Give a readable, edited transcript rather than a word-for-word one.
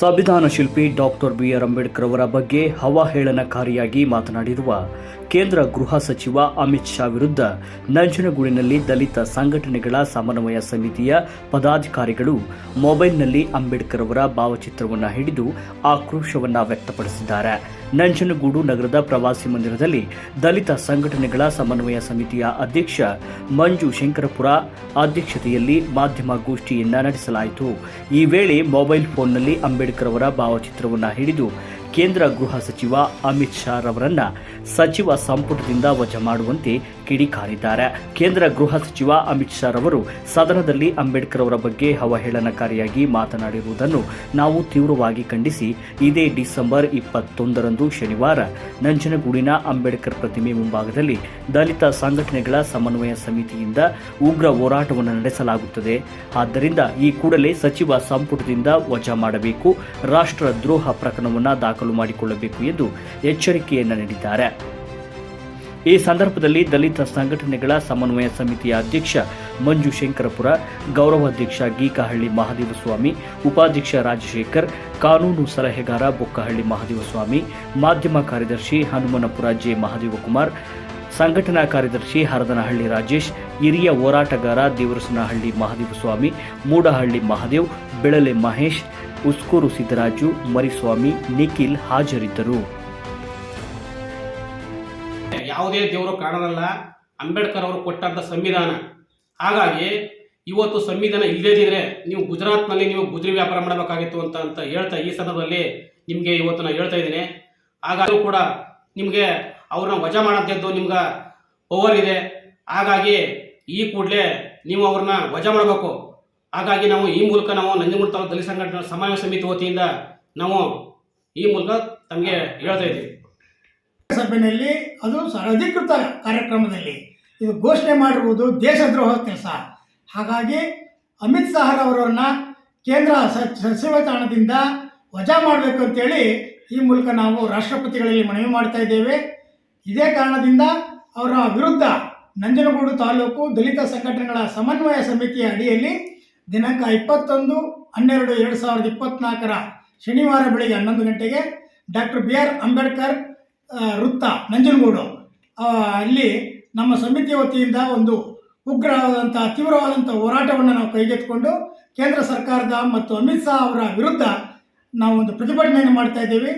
ಸಂವಿಧಾನ ಶಿಲ್ಪಿ doctor B R. Ambedkar ಅವರ ಬಗ್ಗೆ ಅವಹೇಳನಕಾರಿಯಾಗಿ ಮಾತನಾಡಿರುವ ಕೇಂದ್ರ ಗೃಹ ಸಚಿವ ಅಮಿತ್ ಶಾ ವಿರುದ್ಧ ನಂಜನಗೂಡಿನಲ್ಲಿ ದಲಿತ ಸಂಘಟನೆಗಳ ಸಮನ್ವಯ ಸಮಿತಿಯ ಪದಾಧಿಕಾರಿಗಳು ಮೊಬೈಲ್ನಲ್ಲಿ ಅಂಬೇಡ್ಕರ್ ಅವರ ಭಾವಚಿತ್ರವನ್ನು ಹಿಡಿದು ಆಕ್ರೋಶವನ್ನು ವ್ಯಕ್ತಪಡಿಸಿದ್ದಾರೆ. ನಂಜನಗೂಡು ನಗರದ ಪ್ರವಾಸಿ ಮಂದಿರದಲ್ಲಿ ದಲಿತ ಸಂಘಟನೆಗಳ ಸಮನ್ವಯ ಸಮಿತಿಯ ಅಧ್ಯಕ್ಷ ಮಂಜು ಶಂಕರಪುರ ಅಧ್ಯಕ್ಷತೆಯಲ್ಲಿ ಮಾಧ್ಯಮಗೋಷ್ಠಿಯನ್ನು ನಡೆಸಲಾಯಿತು. ಈ ವೇಳೆ ಮೊಬೈಲ್ ಫೋನ್ನಲ್ಲಿ ಅಂಬೇಡ್ಕರ್ ಅವರ ಭಾವಚಿತ್ರವನ್ನು ಹಿಡಿದು ಕೇಂದ್ರ ಗೃಹ ಸಚಿವ ಅಮಿತ್ ಶಾ ರವರನ್ನ ಸಚಿವ ಸಂಪುಟದಿಂದ ವಜಾ ಮಾಡುವಂತೆ ಕಿಡಿಕಾರಿದ್ದಾರೆ. ಕೇಂದ್ರ ಗೃಹ ಸಚಿವ ಅಮಿತ್ ಶಾ ರವರು ಸದನದಲ್ಲಿ ಅಂಬೇಡ್ಕರ್ ಅವರ ಬಗ್ಗೆ ಅವಹೇಳನಕಾರಿಯಾಗಿ ಮಾತನಾಡಿರುವುದನ್ನು ನಾವು ತೀವ್ರವಾಗಿ ಖಂಡಿಸಿ ಇದೇ ಡಿಸೆಂಬರ್ 21ರಂದು ಶನಿವಾರ ನಂಜನಗೂಡಿನ ಅಂಬೇಡ್ಕರ್ ಪ್ರತಿಮೆ ಮುಂಭಾಗದಲ್ಲಿ ದಲಿತ ಸಂಘಟನೆಗಳ ಸಮನ್ವಯ ಸಮಿತಿಯಿಂದ ಉಗ್ರ ಹೋರಾಟವನ್ನು ನಡೆಸಲಾಗುತ್ತದೆ. ಆದ್ದರಿಂದ ಈ ಕೂಡಲೇ ಸಚಿವ ಸಂಪುಟದಿಂದ ವಜಾ ಮಾಡಬೇಕು, ರಾಷ್ಟ್ರದ್ರೋಹ ಪ್ರಕರಣವನ್ನು ದಾಖಲು ಮಾಡಿಕೊಳ್ಳಬೇಕು ಎಂದು ಎಚ್ಚರಿಕೆಯನ್ನು ನೀಡಿದ್ದಾರೆ. ಈ ಸಂದರ್ಭದಲ್ಲಿ ದಲಿತ ಸಂಘಟನೆಗಳ ಸಮನ್ವಯ ಸಮಿತಿಯ ಅಧ್ಯಕ್ಷ ಮಂಜು ಶಂಕರಪುರ, ಗೌರವಾಧ್ಯಕ್ಷ ಗೀಕಹಳ್ಳಿ ಮಹದೇವಸ್ವಾಮಿ, ಉಪಾಧ್ಯಕ್ಷ ರಾಜಶೇಖರ್, ಕಾನೂನು ಸಲಹೆಗಾರ ಬೊಕ್ಕಹಳ್ಳಿ ಮಹದೇವಸ್ವಾಮಿ, ಮಾಧ್ಯಮ ಕಾರ್ಯದರ್ಶಿ ಹನುಮನಪುರ ಜೆ ಮಹದೇವಕುಮಾರ್, ಸಂಘಟನಾ ಕಾರ್ಯದರ್ಶಿ ಹರದನಹಳ್ಳಿ ರಾಜೇಶ್, ಹಿರಿಯ ಹೋರಾಟಗಾರ ದೇವರಸನಹಳ್ಳಿ ಮಹದೇವಸ್ವಾಮಿ, ಮೂಡಹಳ್ಳಿ ಮಹದೇವ್, ಬೆಳಲೆ ಮಹೇಶ್, ಉಸ್ಕೂರು ಸಿದ್ದರಾಜು, ಮರಿಸ್ವಾಮಿ, ನಿಖಿಲ್ ಹಾಜರಿದ್ದರು. ಯಾವುದೇ ದೇವರು ಕಾರಣದಲ್ಲ, ಅಂಬೇಡ್ಕರ್ ಅವರು ಕೊಟ್ಟಂಥ ಸಂವಿಧಾನ. ಹಾಗಾಗಿ ಇವತ್ತು ಸಂವಿಧಾನ ಇಲ್ಲದಿದ್ದರೆ ನೀವು ಗುಜರಾತ್ನಲ್ಲಿ ನೀವು ಗುಜರಿ ವ್ಯಾಪಾರ ಮಾಡಬೇಕಾಗಿತ್ತು ಅಂತ ಹೇಳ್ತಾ ಈ ಸಂದರ್ಭದಲ್ಲಿ ನಿಮಗೆ ಇವತ್ತು ನಾನು ಹೇಳ್ತಾ ಇದ್ದೀನಿ. ಹಾಗಾಗಿ ಕೂಡ ನಿಮಗೆ ಅವ್ರನ್ನ ವಜಾ ಮಾಡೋಂಥದ್ದು ನಿಮ್ಗೆ ಪವರ್ ಇದೆ. ಹಾಗಾಗಿ ಈ ಕೂಡಲೇ ನೀವು ಅವ್ರನ್ನ ವಜಾ ಮಾಡಬೇಕು. ಹಾಗಾಗಿ ನಾವು ಈ ಮೂಲಕ ನಾವು ನಂಜನಗೂಡು ತಾಲೂಕು ದಲಿತ ಸಂಘಟನಾ ಸಮನ್ವಯ ಸಮಿತಿ ವತಿಯಿಂದ ನಾವು ಈ ಮೂಲಕ ತಮಗೆ ಹೇಳ್ತಾ ಇದ್ದೀವಿ. ಸಭೆಯಲ್ಲಿ ಅದು ಅಧಿಕೃತ ಕಾರ್ಯಕ್ರಮದಲ್ಲಿ ಇದು ಘೋಷಣೆ ಮಾಡಿರುವುದು ದೇಶದ್ರೋಹ ಕೆಲಸ. ಹಾಗಾಗಿ ಅಮಿತ್ ಶಾ ಅವರನ್ನ ಕೇಂದ್ರ ಸಚಿವ ಸ್ಥಾನದಿಂದ ವಜಾ ಮಾಡಬೇಕು ಅಂತೇಳಿ ಈ ಮೂಲಕ ನಾವು ರಾಷ್ಟ್ರಪತಿಗಳಲ್ಲಿ ಮನವಿ ಮಾಡ್ತಾ ಇದ್ದೇವೆ. ಇದೇ ಕಾರಣದಿಂದ ಅವರ ವಿರುದ್ಧ ನಂಜನಗೂಡು ತಾಲೂಕು ದಲಿತ ಸಂಘಟನೆಗಳ ಸಮನ್ವಯ ಸಮಿತಿಯ ಅಡಿಯಲ್ಲಿ ದಿನಾಂಕ 21/12/2024 ಶನಿವಾರ ಬೆಳಗ್ಗೆ 11 ಗಂಟೆಗೆ ಡಾಕ್ಟರ್ ಬಿ.ಆರ್. ಅಂಬೇಡ್ಕರ್ ವೃತ್ತ ನಂಜನಗೂಡು ಅಲ್ಲಿ ನಮ್ಮ ಸಮಿತಿಯ ವತಿಯಿಂದ ಒಂದು ಉಗ್ರವಾದಂಥ ತೀವ್ರವಾದಂಥ ಹೋರಾಟವನ್ನು ನಾವು ಕೈಗೆತ್ತಿಕೊಂಡು ಕೇಂದ್ರ ಸರ್ಕಾರದ ಮತ್ತು ಅಮಿತ್ ಶಾ ಅವರ ವಿರುದ್ಧ ನಾವು ಒಂದು ಪ್ರತಿಭಟನೆಯನ್ನು ಮಾಡ್ತಾ ಇದ್ದೀವಿ.